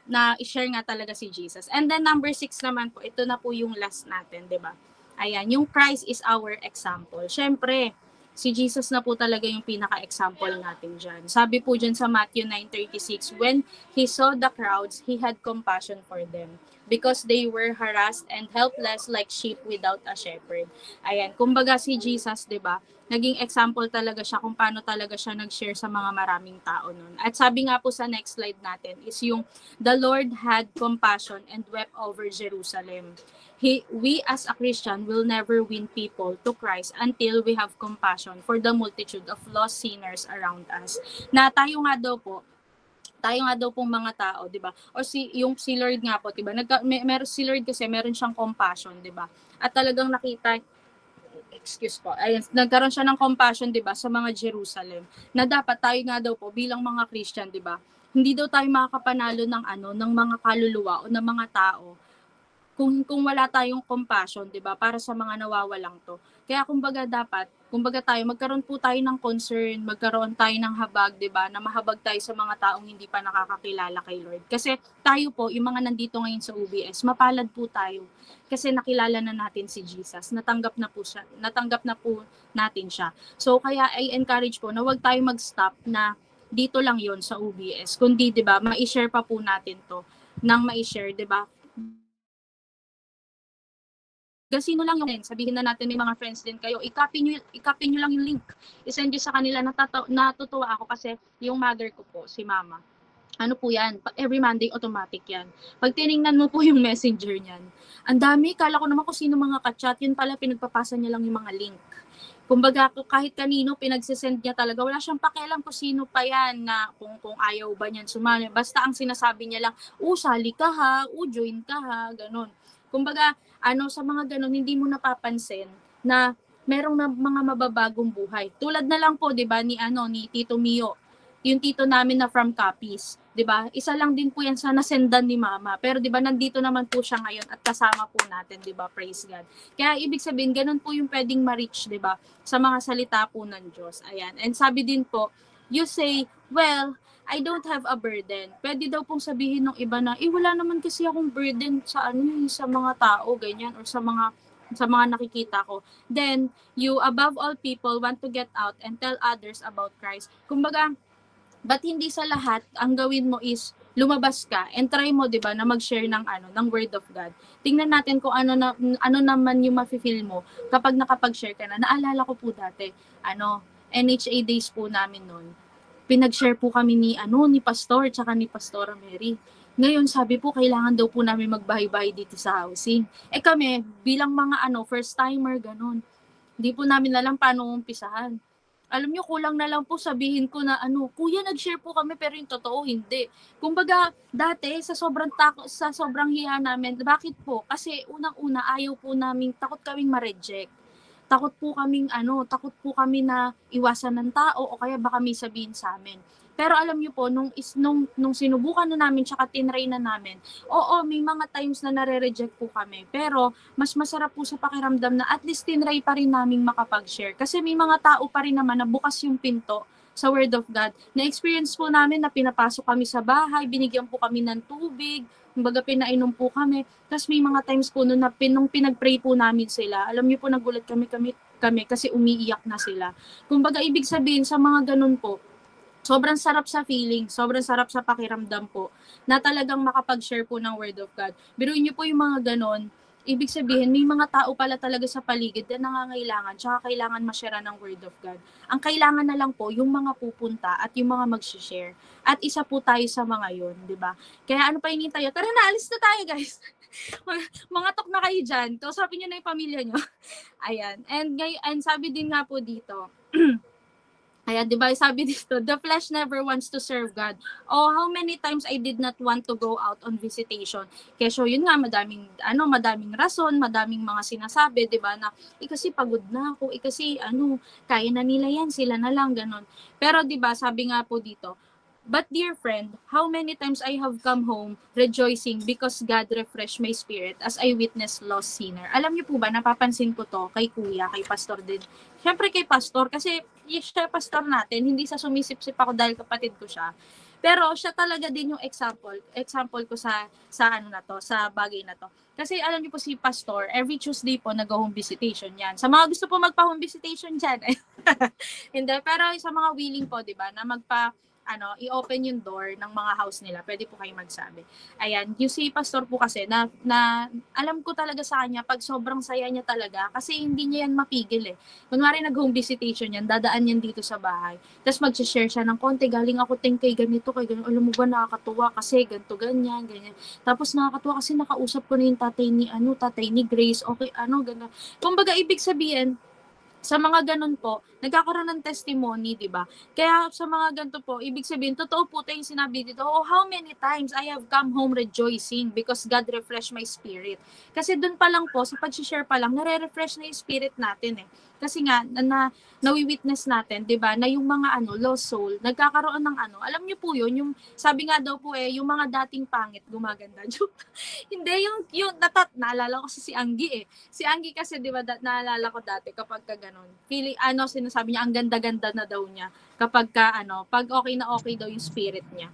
na i-share nga talaga si Jesus. And then number 6 naman po, ito na po yung last natin, di ba? Ayan, yung Christ is our example. Syempre, si Jesus na po talaga yung pinaka-example natin dyan. Sabi po dyan sa Matthew 9:36, when he saw the crowds, he had compassion for them because they were harassed and helpless like sheep without a shepherd. Ayan, kumbaga si Jesus, 'di ba? Naging example talaga siya kung paano talaga siya nag-share sa mga maraming tao noon. At sabi nga po sa next slide natin is yung the Lord had compassion and wept over Jerusalem. We as a Christian will never win people to Christ until we have compassion for the multitude of lost sinners around us. Na tayo nga daw pong mga tao, 'di ba? O si Lord nga po, 'di ba? Meron si Lord kasi meron siyang compassion, 'di ba? At talagang nagkaroon siya ng compassion, 'di ba, sa mga Jerusalem. Na dapat tayo nga daw po bilang mga Christian, 'di ba? Hindi daw tayo makakapanalo ng mga kaluluwa o ng mga tao kung wala tayong compassion, 'di ba, para sa mga nawawalang to. Kaya kumbaga tayo magkaroon po tayo ng concern, magkaroon tayo ng habag, 'di ba, na mahabag tayo sa mga taong hindi pa nakakakilala kay Lord. Kasi tayo po, yung mga nandito ngayon sa UBS, mapalad po tayo kasi nakilala na natin si Jesus. Natanggap na po natin siya. So kaya I encourage po na wag tayo mag-stop na dito lang 'yon sa UBS. Kundi 'di ba, mai-share pa po natin 'to nang mai-share, 'di ba? Sino lang yung sabihin na natin may mga friends din kayo, i-copy nyo lang yung link. I-send nyo sa kanila. Natutuwa ako kasi yung mother ko po, si mama. Ano po yan? Every Monday, automatic yan. Pag tinignan mo po yung messenger niyan, ang dami, kala ko naman kung sino mga ka-chat, yun pala pinagpapasa niya lang yung mga link. Kumbaga, kahit kanino pinagsisend niya talaga, wala siyang pakialam kung sino pa yan na kung ayaw ba niyan sumali. Basta ang sinasabi niya lang, sali ka ha, join ka ha, ganun. Kumbaga, sa mga ganun, hindi mo napapansin na merong mga mababagong buhay. Tulad na lang po, 'di ba, ni Tito Mio, yung tito namin na from Capiz, 'di ba? Isa lang din po yan sa nasendan ni Mama. Pero 'di ba, nandito naman po siya ngayon at kasama po natin, 'di ba? Praise God. Kaya ibig sabihin, ganun po yung pwedeng ma-reach, 'di ba? Sa mga salita po ng Diyos. Ayan. And sabi din po, you say, well, I don't have a burden. Pwede daw pong sabihin ng iba na, wala naman kasi akong burden sa sa mga tao, ganyan, or sa mga nakikita ko. Then, you above all people want to get out and tell others about Christ. Kumbaga, but hindi sa lahat ang gawin mo is lumabas ka and try mo, 'di ba, na mag-share ng word of God. Tingnan natin kung ano naman yung mafe-feel mo kapag nakapag-share ka na. Naalala ko po dati, NHA days po namin noon. Pinag-share po kami ni Pastor tsaka ni Pastora Mary. Ngayon, sabi po, kailangan daw po namin magbahay-bahay dito sa housing. Kami, bilang mga first timer, ganun. Hindi po namin alam paano umpisahan. alam nyo, kulang na lang po sabihin ko na kuya, nag-share po kami, pero yung totoo, hindi. Kumbaga, dati, sa sobrang hiya namin, bakit po? Kasi unang-una, ayaw po namin, takot kaming ma-reject. Takot po kami na iwasan ng tao o kaya baka may sabihin sa amin. Pero alam niyo po, nung sinubukan na namin tsaka tinry na namin, oo, may mga times na nare-reject po kami. Pero mas masarap po sa pakiramdam na at least tinry pa rin namin makapag-share. Kasi may mga tao pa rin naman na bukas yung pinto sa Word of God. Na-experience po namin na pinapasok kami sa bahay, binigyan po kami ng tubig, kumbaga pinainom po kami. Tapos may mga times po nung pinag-pray po namin sila, alam niyo po nagulat kami kasi umiiyak na sila. Kumbaga ibig sabihin sa mga ganun po, sobrang sarap sa feeling, sobrang sarap sa pakiramdam po na talagang makapag-share po ng Word of God. Biruin niyo po yung mga ganon, ibig sabihin may mga tao pala talaga sa paligid na nangangailangan tsaka kailangan ma-share ng Word of God. Ang kailangan na lang po yung mga pupunta at yung mga mag-share. At isa po tayo sa mga yun, di ba? Kaya ano pa hinihintay tayo? Tara na, alis na tayo guys. Mga tok na kayo dyan. Kausapin nyo na yung pamilya nyo. Ayan. And sabi din nga po dito, ayan, di ba, sabi dito, the flesh never wants to serve God. Oh, how many times I did not want to go out on visitation. Kesyo, yun nga, madaming rason, madaming mga sinasabi, di ba, na, kasi pagod na ako, kasi, kaya na nila yan, sila na lang, ganun. Pero, di ba, sabi nga po dito, but dear friend, how many times I have come home rejoicing because God refreshed my spirit as I witness lost sinner. Alam niyo po ba, napapansin ko to kay kuya, kay pastor din. Siyempre kay pastor, kasi siya pastor natin, hindi sa sumisip-sip ako dahil kapatid ko siya. Pero siya talaga din yung example ko sa sa bagay na to. Kasi alam niyo po si pastor, every Tuesday po nag-home visitation yan. Sa mga gusto po magpa-home visitation dyan, hindi, pero sa mga willing po, di ba, na i-open yung door ng mga house nila, pwede po kayo magsabi. Ayan, yung si pastor po kasi, na alam ko talaga sa kanya, pag sobrang saya niya talaga, kasi hindi niya yan mapigil eh. Kunwari nag-home visitation yan, dadaan yan dito sa bahay, tapos mag-share siya ng konti, galing ako kay ganito, kay ganito, alam mo ba, nakakatuwa kasi, ganito, ganyan. Tapos nakakatuwa kasi nakausap ko na yung tatay ni Grace, okay, ganun. Kumbaga, ibig sabihin, sa mga ganun po, nagkakaroon ng testimony, di ba? Kaya sa mga ganito po, ibig sabihin, totoo po ito yung sinabi dito, oh, how many times I have come home rejoicing because God refreshed my spirit. Kasi dun pa lang po, sa pag-share pa lang, nare-refresh na yung spirit natin eh. Kasi nga, nawi-witness natin, di ba, na yung mga lost soul, nagkakaroon ng alam niyo po yun, yung, sabi nga daw po yung mga dating pangit, gumaganda. Hindi, naalala ko si Anggi eh. Si Anggi kasi, di ba, naalala ko dati kapag ka ganun, sinasabi niya, ang ganda-ganda na daw niya kapag pag okay daw yung spirit niya.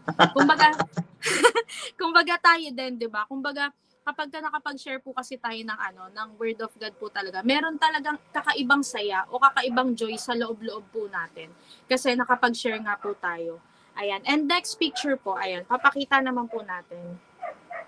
Kumbaga tayo din, di ba? Kumbaga, kapag nakapag-share po kasi tayo ng Word of God po talaga, meron talagang kakaibang saya o kakaibang joy sa loob-loob po natin. Kasi nakapag-share nga po tayo. Ayan. And next picture po, ayan, papakita naman po natin.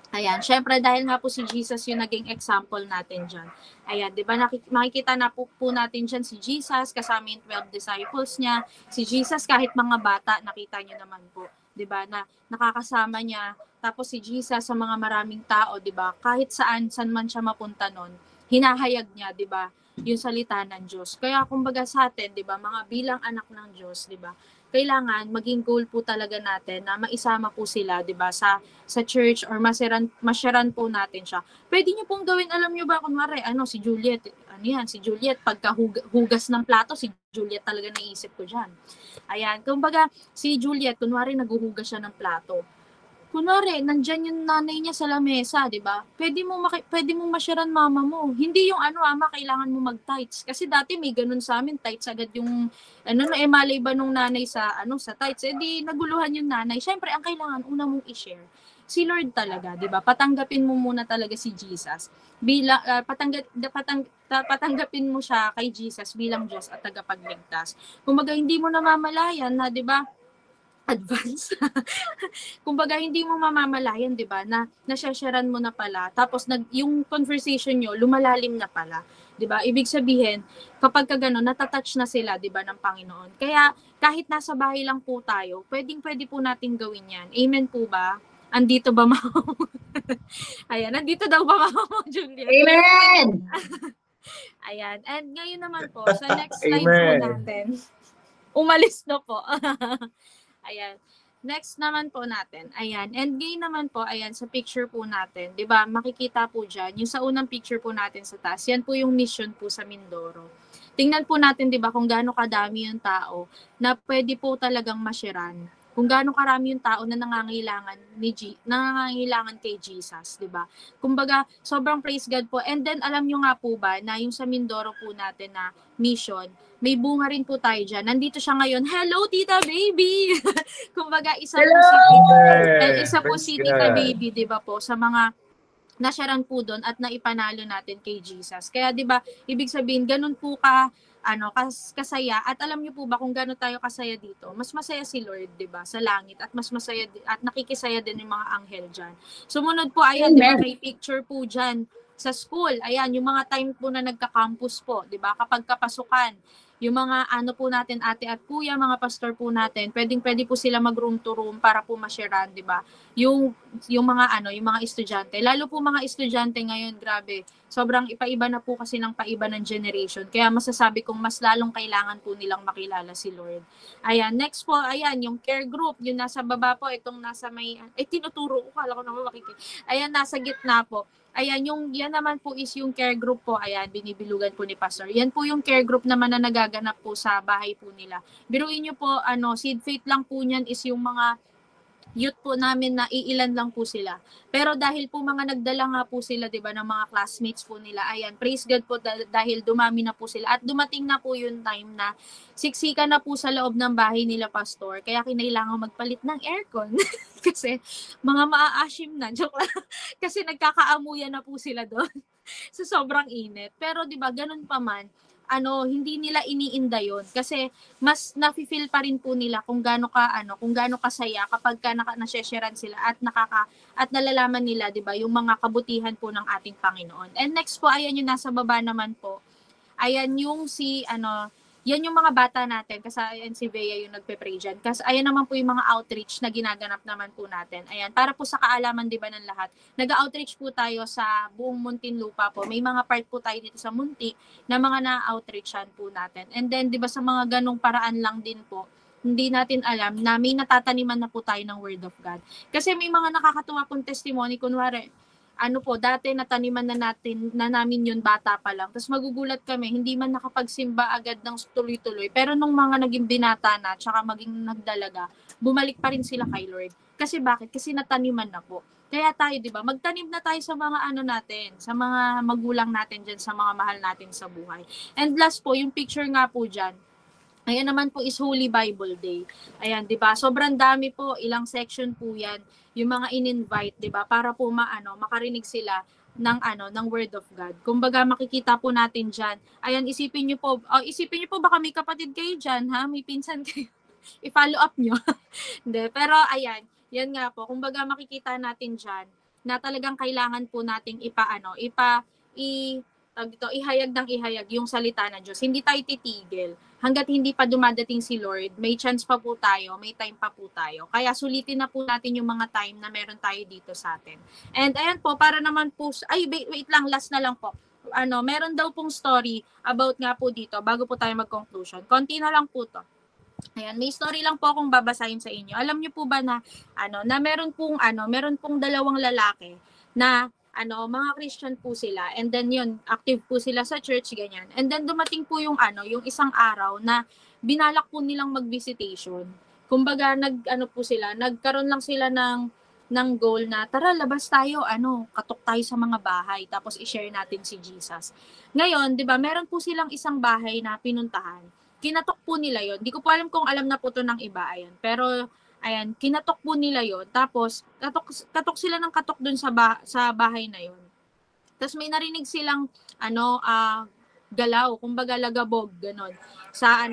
Ayan, syempre dahil nga po si Jesus yung naging example natin dyan. Ayan, di ba makikita na po natin dyan si Jesus, kasama yung 12 disciples niya. Si Jesus kahit mga bata, nakita niyo naman po. Di ba, na nakakasama niya. Tapos si Jesus sa mga maraming tao, di ba, kahit saan man siya mapunta nun, hinahayag niya, di ba, yung salita ng Diyos. Kaya kumbaga sa atin, di ba, mga bilang anak ng Diyos, di ba, kailangan maging goal po talaga natin na maisama po sila, 'di ba, sa church or masyaran po natin siya. Pwede niyo pong gawin, alam niyo ba, kunwari si Juliet, si Juliet pagka hugas ng plato, si Juliet talaga naisip ko diyan. Ayan, kumbaga si Juliet kunwari naghuhugas siya ng plato. Kunwari, nandyan yung nanay niya sa lamesa, di ba? Pwede mo masyaran mama mo. Hindi yung ama, kailangan mo mag-tights. Kasi dati may ganun sa amin, tights agad yung, malay ba nung nanay sa tights. Di naguluhan yung nanay. Siyempre, ang kailangan, una mong i-share. Si Lord talaga, di ba? Patanggapin mo muna talaga si Jesus. Patanggapin mo siya kay Jesus bilang Diyos at tagapagligtas. Kumbaga, hindi mo namamalayan na, di ba, advance. Kumbaga, hindi mo mamamalayan, di ba, na nasyasyaran mo na pala, tapos yung conversation nyo, lumalalim na pala. Di ba? Ibig sabihin, kapag ka gano'n, natatouch na sila, di ba, ng Panginoon. Kaya, kahit nasa bahay lang po tayo, pwede po natin gawin yan. Amen po ba? Andito ba, Mama? Ayan, nandito daw ba, Mama Julia? Amen! Ayan. And ngayon naman po, sa next slide po natin, Umalis na po. Ayan. Next naman po natin. Ayan. Endgame naman po, ayan, sa picture po natin. 'Di ba makikita po dyan, yung sa unang picture po natin sa taas, yan po yung mission po sa Mindoro. Tingnan po natin, 'di ba, kung gaano kadami yung tao na pwede po talagang mashiran. Kung gaano karami yung tao na nangangailangan kay Jesus, 'di ba? Kumbaga, sobrang praise God po. And then alam niyo nga po ba na yung sa Mindoro po natin na mission, may bunga rin po tayo dyan. Nandito siya ngayon. Hello, Tita Baby! Kumbaga, isa po Praise si Tita God. Baby, 'di ba po, sa mga nasyaran po doon at naipanalo natin kay Jesus. Kaya 'di ba, ibig sabihin ganun po kasaya, at alam niyo po ba kung gaano tayo kasaya dito? Mas masaya si Lord, 'di ba, sa langit, at mas masaya at nakikisaya din yung mga anghel diyan. Sumunod po, ayan, 'di ba, may picture po diyan sa school. Ayan, yung mga time po na nagka-campus po, 'di ba? Kapag kapasukan, yung mga ano po natin, ate at kuya, mga pastor po natin, pwedeng-pwede po sila mag-room to room para po ma-sharean, 'di ba? Yung yung mga estudyante. Lalo po mga estudyante ngayon, grabe. Sobrang ipa-iba na po kasi ng paiba ng generation. Kaya masasabi kong mas lalong kailangan po nilang makilala si Lord. Ayan, next po, ayan, yung care group, yung nasa baba po, itong nasa may, tinuturo ko, kala ko naman makikita. Ayan, nasa gitna po. Ayan, yan naman po is yung care group po. Ayan, binibilugan po ni Pastor. Yan po yung care group naman na nagaganap po sa bahay po nila. Biruin nyo po, seed faith lang po niyan is yung mga youth po namin na iilan lang po sila. Pero dahil po mga nagdala nga po sila, 'di ba, ng mga classmates po nila. Ayan, praise God po dahil dumami na po sila at dumating na po yung time na siksikan na po sa loob ng bahay nila, Pastor. Kaya kinailangan magpalit ng aircon kasi mga maa-ashim na, joke lang. Kasi nagkakaamuyan na po sila doon sa sobrang init. Pero 'di ba, ganun pa man, hindi nila iniinda yon kasi mas nafi-feel pa rin po nila kung gaano kasaya kapag nasesharean sila at at nalalaman nila, 'di ba, yung mga kabutihan po ng ating Panginoon. And next po, ayan yung nasa baba naman po. Ayan yung yan yung mga bata natin, kasi ayan si Bea yung nagpe-pray dyan. Kasi ayan naman po yung mga outreach na ginaganap naman po natin. Ayan, para po sa kaalaman, 'di ba, ng lahat. Nag-outreach po tayo sa buong Muntinlupa po. May mga part po tayo dito sa Munti na mga na-outreachan po natin. And then, 'di ba, sa mga ganong paraan lang din po, hindi natin alam na may natataniman na po tayo ng Word of God. Kasi may mga nakakatuwa pong testimony, kunwari, dati nataniman na namin yun bata pa lang. Tapos magugulat kami, hindi man nakapagsimba agad ng tuloy-tuloy. Pero nung mga naging binata na, tsaka maging nagdalaga, bumalik pa rin sila kay Lord. Kasi bakit? Kasi nataniman na po. Kaya tayo, di ba, magtanim na tayo sa mga natin, sa mga magulang natin dyan, sa mga mahal natin sa buhay. And last po, yung picture nga po dyan, ayan naman po is Holy Bible Day. Ayan, 'di ba? Sobrang dami po, ilang section po 'yan, yung mga in-invite, 'di ba? Para po makarinig sila ng Word of God. Kumbaga makikita po natin diyan. Ayan, isipin niyo po baka may kapatid kayo diyan, ha? May pinsan kayo. I-follow up niyo. Hindi, pero ayan, 'yan nga po. Kumbaga makikita natin diyan na talagang kailangan po nating ihayag ng ihayag yung salita ng Diyos. Hindi tayo titigil. Hanggat hindi pa dumadating si Lord, may chance pa po tayo, may time pa po tayo. Kaya sulitin na po natin yung mga time na meron tayo dito sa atin. And ayan po, para naman po, wait lang, last na lang po. Meron daw pong story about nga po dito, bago po tayo mag-conclusion. Konti na lang po to. Ayan, may story lang po akong babasahin sa inyo. Alam niyo po ba na meron pong dalawang lalaki na mga Christian po sila, and then yun, active po sila sa church, ganyan. And then dumating po yung isang araw na binalak po nilang mag-visitation. Kumbaga, nagkaroon lang sila ng goal na, tara, labas tayo, katok tayo sa mga bahay, tapos i-share natin si Jesus. Ngayon, di ba, meron po silang isang bahay na pinuntahan. Kinatok po nila yon. Di ko po alam kung alam na po to ng iba, ayan. Pero, ayan, kinatok po nila yon. Tapos, katok sila ng katok dun sa bahay na yon. Tapos may narinig silang, galaw, kumbaga lagabog, ganon, sa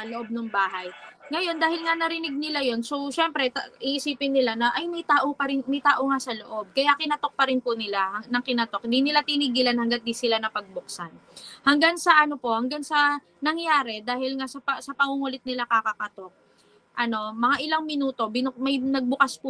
loob ng bahay. Ngayon, dahil nga narinig nila yon, so syempre iisipin nila na ay may tao nga sa loob. Kaya kinatok pa rin po nila ng kinatok. Hindi nila tinigilan hangga't di sila napagbuksan. Hanggang sa nangyari dahil nga sa pangungulit nila kakakatok. Mga ilang minuto, may nagbukas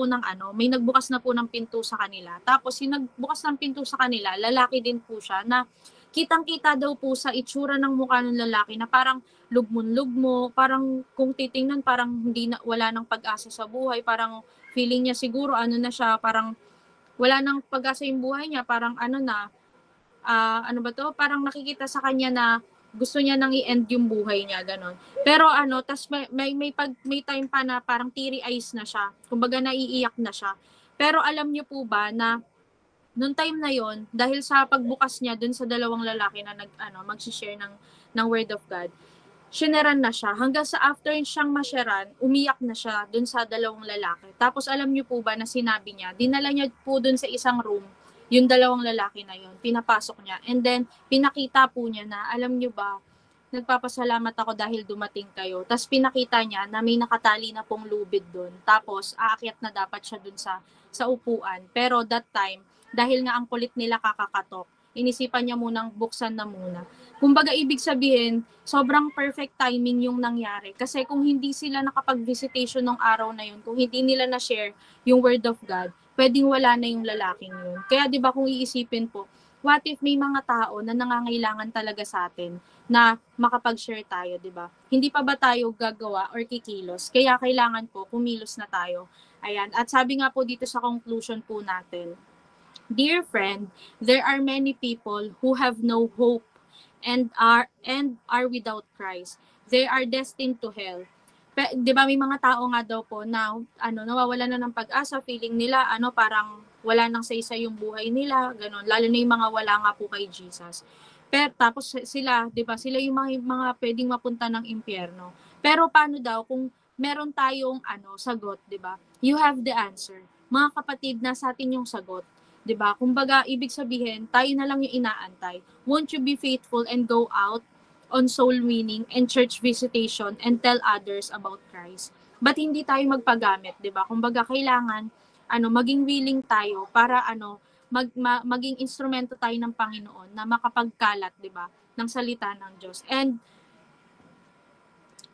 na po ng pinto sa kanila. Tapos yung nagbukas ng pinto sa kanila, lalaki din po siya na kitang-kita daw po sa itsura ng mukha ng lalaki na parang lugmon-lugmo, parang kung titingnan parang hindi na, wala nang pag-asa sa buhay, parang feeling niya siguro ano na siya, parang wala nang pag-asa yung buhay niya, parang ano na, ano ba to, parang nakikita sa kanya na gusto niya nang i-end yung buhay niya, ganon. Pero ano, tas may time pa na parang teary eyes na siya, kumbaga naiiyak na siya. Pero alam niyo po ba na noong time na yon, dahil sa pagbukas niya dun sa dalawang lalaki na magsi-share ng word of God, shineran na siya. Hanggang sa after siyang masheran, umiyak na siya dun sa dalawang lalaki. Tapos alam niyo po ba na sinabi niya, dinala niya po dun sa isang room, yung dalawang lalaki na yon, pinapasok niya. And then, pinakita po niya na, alam niyo ba, nagpapasalamat ako dahil dumating kayo. Tapos pinakita niya na may nakatali na pong lubid dun. Tapos, aakyat na dapat siya dun sa upuan. Pero that time, dahil nga ang kulit nila kakakatok, inisipan niya munang buksan na muna. Kumbaga, ibig sabihin, sobrang perfect timing yung nangyari. Kasi kung hindi sila nakapag-visitation ng araw na yun, kung hindi nila na-share yung word of God, pwedeng wala na yung lalaking yun. Kaya 'di ba kung iisipin po, what if may mga tao na nangangailangan talaga sa atin na makapag-share tayo, 'di ba? Hindi pa ba tayo gagawa or kikilos? Kaya kailangan po kumilos na tayo. Ayan. At sabi nga po dito sa conclusion po natin, dear friend, there are many people who have no hope and are without Christ. They are destined to hell. 'Di ba may mga tao nga daw po na nawawalan na ng pag-asa, feeling nila parang wala nang say-say yung buhay nila, ganun. Lalo na yung mga wala nga po kay Jesus. Pero tapos sila, 'di ba? Sila yung mga pwedeng mapunta ng impyerno. Pero paano daw kung meron tayong sagot, 'di ba? You have the answer. Mga kapatid, nasa atin yung sagot. 'Di ba? Kumbaga, ibig sabihin, tayo na lang yung inaantay. Won't you be faithful and go out on soul winning and church visitation and tell others about Christ? But hindi tayo magpagamit, 'di ba? Kumbaga, kailangan maging willing tayo para maging instrumento tayo ng Panginoon na makapagkalat, 'di ba, ng salita ng Diyos. And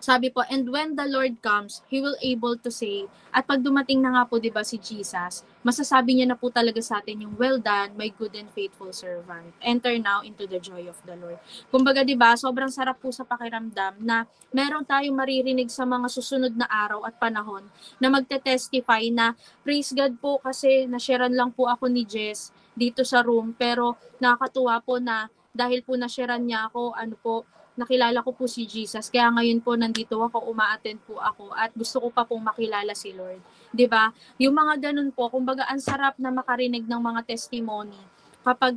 sabi po, and when the Lord comes, He will able to say, at pag dumating na nga po, 'di ba, si Jesus, masasabi niya na po talaga sa atin yung, well done, my good and faithful servant. Enter now into the joy of the Lord. Kumbaga, 'di ba, sobrang sarap po sa pakiramdam na meron tayong maririnig sa mga susunod na araw at panahon na magte-testify na, praise God po kasi nasharean lang po ako ni Jess dito sa room, pero nakakatuwa po na dahil po nasharean niya ako, nakilala ko po si Jesus. Kaya ngayon po nandito ako, uma-attend po ako at gusto ko pa pong makilala si Lord. 'Di ba? Yung mga ganun po, kumbaga ang sarap na makarinig ng mga testimony kapag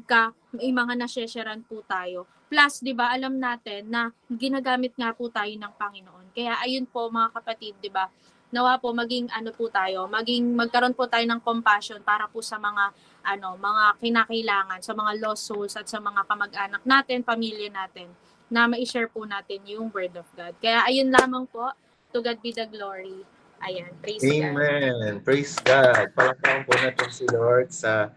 may mga nasesharean po tayo. Plus, 'di ba, alam natin na ginagamit nga po tayo ng Panginoon. Kaya ayun po mga kapatid, 'di ba? Nawa po maging magkaroon po tayo ng compassion para po sa mga mga kinakailangan, sa mga lost souls at sa mga kamag-anak natin, pamilya natin, na ma-share po natin yung word of God. Kaya ayun lamang po. To God be the glory. Ayan, praise God. Amen. Praise God. Palakpakan po natin si Lord sa